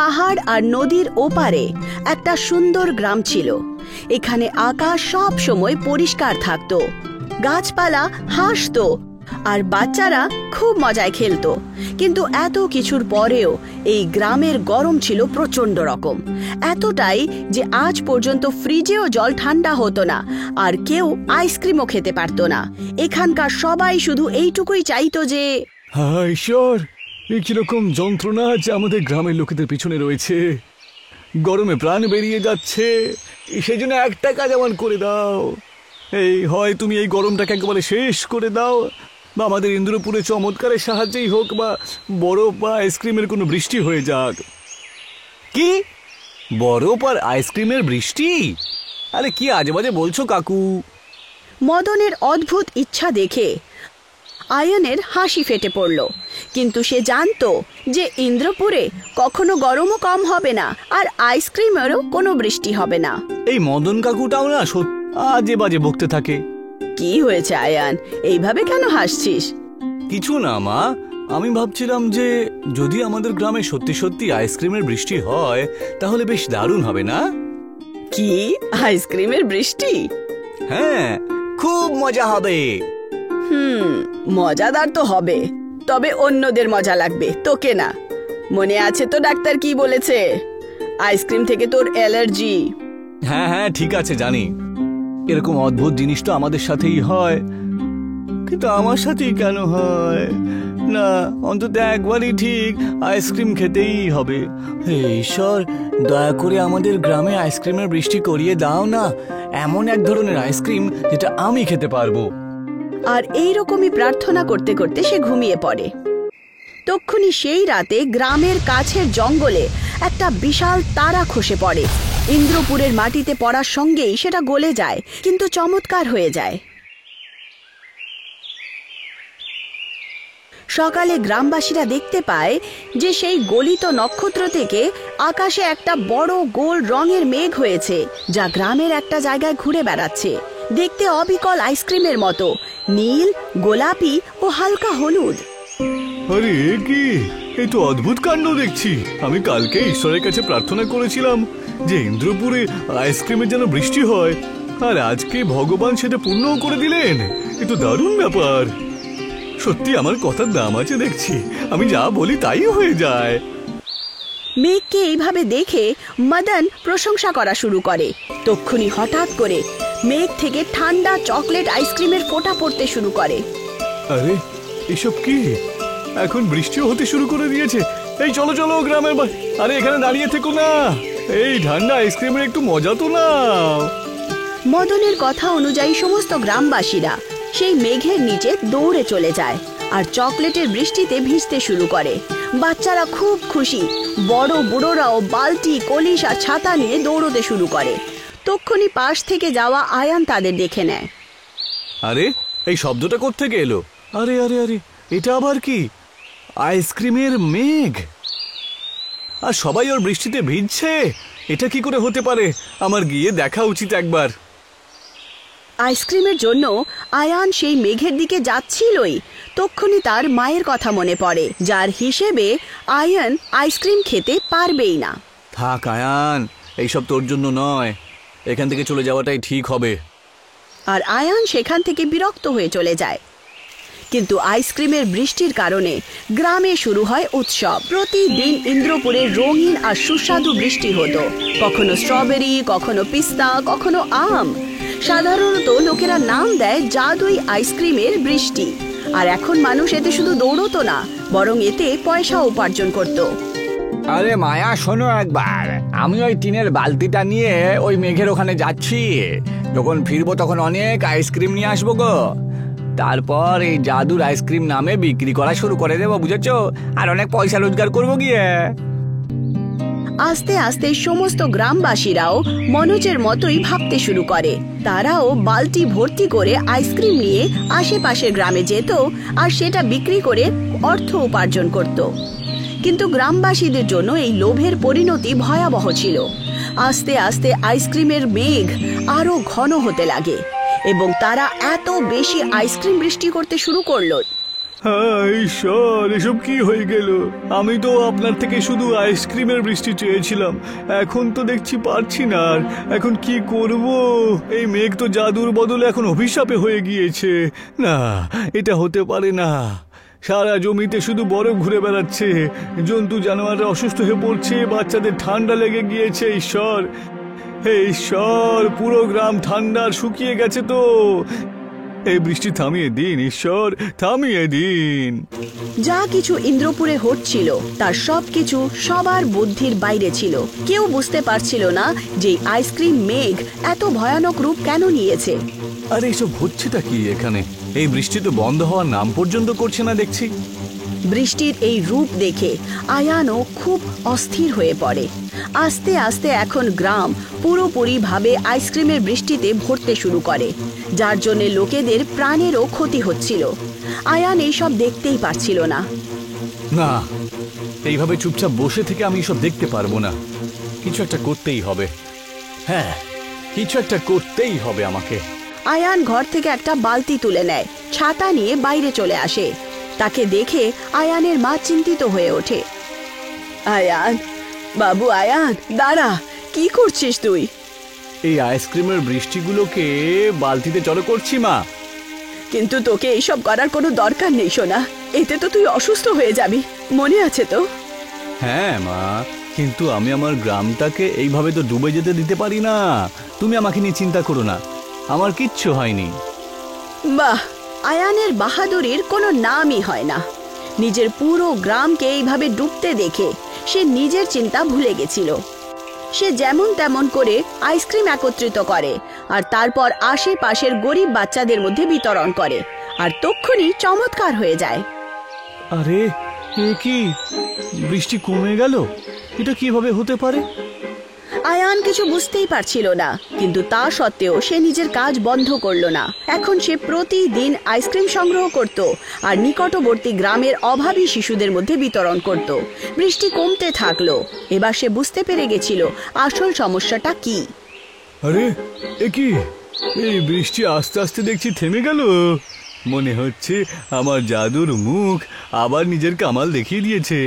পাহাড় আর নদীর ওপারে একটা সুন্দর গ্রাম ছিল। এখানে আকাশ সব সময় পরিষ্কার থাকতো, গাছপালা হাসতো আর বাচ্চারা খুব মজায় খেলতো। কিন্তু এত কিছুর পরেও এই গ্রামের গরম ছিল প্রচন্ড রকম, এতটাই যে আজ পর্যন্ত ফ্রিজেও জল ঠান্ডা হতো না আর কেউ আইসক্রিমও খেতে পারতো না। এখানকার সবাই শুধু এইটুকুই চাইতো যে হায় ঈশ্বর, এই কিরকম যন্ত্রণা যে আমাদের গ্রামের লোকেদের পিছনে রয়েছে। গরমে প্রাণ বেরিয়ে যাচ্ছে, সেই জন্য একটা কাজ আমার করে দাও। এই হয় তুমি এই গরমটাকে একেবারে শেষ করে দাও, বা আমাদের ইন্দ্রপুরে চমৎকারের সাহায্যেই হোক, বা বরফ বা আইসক্রিমের কোনো বৃষ্টি হয়ে যাক। কি বরফ আর আইসক্রিমের বৃষ্টি? আরে কি আজে বাজে বলছো কাকু। মদনের অদ্ভুত ইচ্ছা দেখে আয়নের হাসি ফেটে পড়ল, কিন্তু সে জানতো যে ইন্দ্রপুরে কখনো গরমও কম হবে না আর আইসক্রিমেরও কোনো বৃষ্টি হবে না। এই মদন কাকুটাও না আজে বাজে বকতে থাকে। কি হয়েছে আয়ান, এইভাবে কেন হাসছিস? কিছু না মা, আমি ভাবছিলাম যে যদি আমাদের গ্রামে সত্যি সত্যি আইসক্রিমের বৃষ্টি হয় তাহলে বেশ দারুণ হবে না? কি আইসক্রিমের বৃষ্টি? হ্যাঁ, খুব মজা হবে। মজাদার তো হবে, তবে অন্যদের মজা লাগবে, তোকে না। মনে আছে তো ডাক্তার কি বলেছে? আইসক্রিম থেকে তোর অ্যালার্জি। হ্যাঁ হ্যাঁ ঠিক আছে, জানি। এরকম অদ্ভুত জিনিস তো আমাদের সাথেই হয়, কিন্তু আমার সাথেই কেন হয় না? অন্তত একবারই ঠিক আইসক্রিম খেতেই হবে। হে ঈশ্বর, দয়া করে আমাদের গ্রামে আইসক্রিমের বৃষ্টি করিয়ে দাও না, এমন এক ধরনের আইসক্রিম যেটা আমি খেতে পারবো। আর এইরকমই প্রার্থনা করতে করতে সে ঘুমিয়ে পড়ে। তক্ষুনি সেই রাতে গ্রামের কাছের জঙ্গলে একটা বিশাল তারা খসে পড়ে। ইন্দ্রপুরের মাটিতে পড়ার সঙ্গেই সেটা গলে যায়, কিন্তু চমৎকার হয়ে যায়। সকালে গ্রামবাসীরা দেখতে পায় যে সেই গলিত নক্ষত্র থেকে আকাশে একটা বড় গোল রঙের মেঘ হয়েছে, যা গ্রামের একটা জায়গায় ঘুরে বেড়াচ্ছে। দেখতে অবিকল আইসক্রিমের মতো, নীল, গোলাপি ও হালকা হলুদ। আরে কি, এই তো অদ্ভুত কাণ্ড দেখছি। আমি কালকে ঈশ্বরের কাছে প্রার্থনা করেছিলাম যে ইন্দ্রপুরে আইসক্রিমের যেন বৃষ্টি হয়, আর আজকে ভগবান সেটা পূর্ণও করে দিলেন। এ তো দারুণ ব্যাপার। সত্যি আমার কথার দাম আছে দেখছি, আমি যা বলি তাই হয়ে যায়। মেঘকে এইভাবে দেখে মদন প্রশংসা করা শুরু করে। তক্ষুনি হঠাৎ করে মেঘ থেকে ঠান্ডা চকলেট আইসক্রিমের ফোঁটা পড়তে শুরু করে। আরে এসব কি? এখন বৃষ্টিও হতে শুরু করে দিয়েছে। এই চলো চলো গ্রামের, আরে এখানে দাঁড়িয়ে থেকো না, এই ঠান্ডা আইসক্রিমের একটু মজা তো নাও। মদনের কথা অনুযায়ী সমস্ত গ্রামবাসীরা সেই মেঘের নিচে দৌড়ে চলে যায় আর চকলেটের বৃষ্টিতে ভিজতে শুরু করে। বাচ্চারা খুব খুশি, বড় বুড়োরাও বালতি, কলিশ আর ছাতা নিয়ে দৌড়তে শুরু করে। তক্ষুনি পাশ থেকে যাওয়া আয়ান তাদের দেখে নেয়। আরে এই শব্দটা কোত্থেকে এলো? আরে আরে আরে, এটা আবার কি? আইসক্রিমের মেঘ, আর সবাই ওর বৃষ্টিতে ভিজছে। এটা কি করে হতে পারে? আমার গিয়ে দেখা উচিত একবার। আইসক্রিমের জন্য আয়ান সেই মেঘের দিকে যাচ্ছিলই, তক্ষুনি তার মায়ের কথা মনে পড়ে, যার হিসেবে আয়ান আইসক্রিম খেতে পারবেই না। থাক আয়ান, এইসব তোর জন্য নয়, এখান থেকে চলে যাওয়াটাই ঠিক হবে। আর আয়ান সেখান থেকে বিরক্ত হয়ে চলে যায়। কিন্তু আইসক্রিমের বৃষ্টির কারণে গ্রামে শুরু হয় উৎসব। প্রতিদিন ইন্দ্রপুরে রঙিন আর সুস্বাদু বৃষ্টি হতো, কখনো স্ট্রবেরি, কখনো পিস্তা, কখনো আম। সাধারণত লোকেরা নাম দেয় জাদুই আইসক্রিমের বৃষ্টি। আর এখন মানুষ এতে শুধু দৌড়তো না, বরং এতে পয়সা উপার্জন করত। আরে মায়া, শোনো একবার, আমি ওই টিনের বালতিটা নিয়ে ওই মেঘের ওখানে যাচ্ছি। যখন ফিরবো তখন অনেক আইসক্রিম নিয়ে আসবো গো। তারপর এই জাদুর আইসক্রিম নামে বিক্রি করা শুরু করে দেবো, বুঝেছো? আর অনেক পয়সা রোজগার করবো গিয়ে। আস্তে আস্তে সমস্ত গ্রামবাসীরাও মনোজের মতোই ভাবতে শুরু করে। তারাও বালতি ভর্তি করে আইসক্রিম নিয়ে আশেপাশের গ্রামে যেত আর সেটা বিক্রি করে অর্থ উপার্জন করত। কিন্তু গ্রামবাসীদের জন্য এই লোভের পরিণতি ভয়াবহ ছিল। আস্তে আস্তে আইসক্রিমের মেঘ আরো ঘন হতে লাগে এবং তারা এত বেশি আইসক্রিম বৃষ্টি করতে শুরু করলো হ্যাঁ ঈশ্বর, এসব কি হয়ে গেল? আমি তো আপনার থেকে শুধু আইসক্রিমের বৃষ্টি চেয়েছিলাম, এখন তো দেখছি পারছি না। আর এখন কি করব? এই মেঘ তো জাদুর বদলে এখন অভিশাপে হয়ে গিয়েছে। না, এটা হতে পারে না। সারা জমিতে শুধু বরফ ঘুরে বেড়াচ্ছে, জন্তু জানোয়াররা অসুস্থ হয়ে পড়ছে, বাচ্চাদের ঠান্ডা লেগে গিয়েছে। ঈশ্বর, হে ঈশ্বর, পুরো গ্রাম ঠান্ডার শুকিয়ে গেছে তো। এই বৃষ্টি থামিয়ে দিন ঈশ্বর, থামিয়ে দিন। যা কিছু ইন্দ্রপুরে হচ্ছিল তার সবকিছু সবার বুদ্ধির বাইরে ছিল। কেউ বুঝতে পারছিল না যে আইসক্রিম মেঘ এত ভয়ানক রূপ কেন নিয়েছে। আরে এসব হচ্ছেটা কি এখানে? এই বৃষ্টি তো বন্ধ হওয়ার নাম পর্যন্ত করছে না দেখছি। বৃষ্টির এই রূপ দেখে আয়ানও খুব অস্থির হয়ে পড়ে। আস্তে আস্তে এখন গ্রাম পুরোপুরিভাবে আইসক্রিমের বৃষ্টিতে ভরতে শুরু করে, যার জন্য লোকেদের প্রাণেরও ক্ষতি হচ্ছিল। আয়ান এইসব দেখতেই পারছিল না। না, এইভাবে চুপচাপ বসে থেকে আমি এসব দেখতে পারবো না। কিছু একটা করতেই হবে। হ্যাঁ, কিছু একটা করতেই হবে আমাকে। আয়ান ঘর থেকে একটা বালতি তুলে নেয়, ছাতা নিয়ে বাইরে চলে আসে। তাকে দেখে আয়ানের মা চিন্তিত হয়ে ওঠে। আয়ান, বাবু আয়ান, দাঁড়া, কি করছিস তুই? এই আইসক্রিমের বৃষ্টিগুলোকে বালতিতে জড়ো করছি মা। কিন্তু তোকে এইসব করার কোনো দরকার নেই সোনা, এতে তো তুই অসুস্থ হয়ে যাবি, মনে আছে তো? হ্যাঁ মা, কিন্তু আমি আমার গ্রামটাকে এইভাবে তো ডুবে যেতে দিতে পারি না। তুমি আমাকে নিয়ে চিন্তা করো না, আমার কিচ্ছু হয়নি। বাহ, আয়ানের বাহাদুরির কোনো নামই হয় না। নিজের পুরো গ্রামকে এইভাবে ডুবতে দেখে সে নিজের চিন্তা ভুলে গেছিল। সে যেমন তেমন করে আইসক্রিম একত্রিত করে আর তারপর আশেপাশের গরিব বাচ্চাদের মধ্যে বিতরণ করে, আর তক্ষুনি চমৎকার হয়ে যায়। আরে এ কি, বৃষ্টি কমে গেল? এটা কিভাবে হতে পারে? আয়ান কিছু বুঝতেই পারছিল না, কিন্তু তা সত্ত্বেও সে নিজের কাজ বন্ধ করলো না। এখন সে প্রতিদিন আইসক্রিম সংগ্রহ করত আর নিকটবর্তী গ্রামের অভাবী শিশুদের মধ্যে বিতরণ করত। বৃষ্টি কমতে থাকলো। এবার সে বুঝতে পেরে গেছিল আসল সমস্যাটা কি। আরে এ কি, এই বৃষ্টি আস্তে আস্তে দেখছি থেমে গেল। মনে হচ্ছে আমার জাদুর মুখ আবার নিজের কামাল দেখিয়ে দিয়েছে।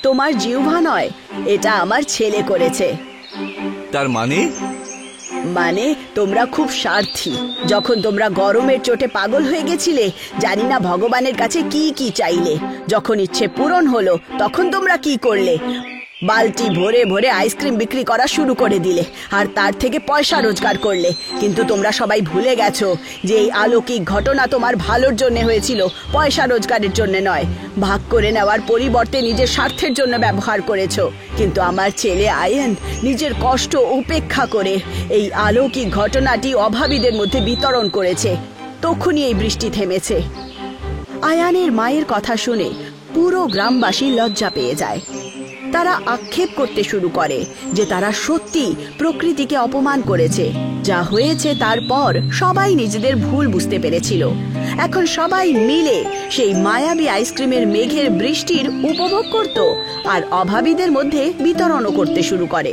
তোমার জিহ্বা নয়, এটা আমার ছেলে করেছে। তার মানে? মানে তোমরা খুব স্বার্থী। যখন তোমরা গরমের চোটে পাগল হয়ে গেছিলে, জানি না ভগবানের কাছে কি কি চাইলে, যখন ইচ্ছে পূরণ হলো তখন তোমরা কি করলে? বালতি ভরে ভরে আইসক্রিম বিক্রি করা শুরু করে দিলে আর তার থেকে পয়সা রোজগার করলে। কিন্তু তোমরা সবাই ভুলে গেছো যে এই অলৌকিক ঘটনা তোমার ভালোর জন্য হয়েছিল, পয়সা রোজগারের জন্য নয়। ভাগ করে নেওয়ার পরিবর্তে নিজের স্বার্থের জন্য ব্যবহার করেছো। কিন্তু আমার ছেলে আয়ান নিজের কষ্ট উপেক্ষা করে এই অলৌকিক ঘটনাটি অভাবীদের মধ্যে বিতরণ করেছে। তখনই এই বৃষ্টি থেমেছে। আয়ানের মায়ের কথা শুনে পুরো গ্রামবাসী লজ্জা পেয়ে যায়। তারা আক্ষেপ করতে শুরু করে যে তারা সত্যি প্রকৃতিকে অপমান করেছে। যা হয়েছে তারপর সবাই নিজেদের ভুল বুঝতে পেরেছিল। এখন সবাই মিলে সেই মায়াবী আইসক্রিমের মেঘের বৃষ্টির উপভোগ করত আর অভাবীদের মধ্যে বিতরণও করতে শুরু করে।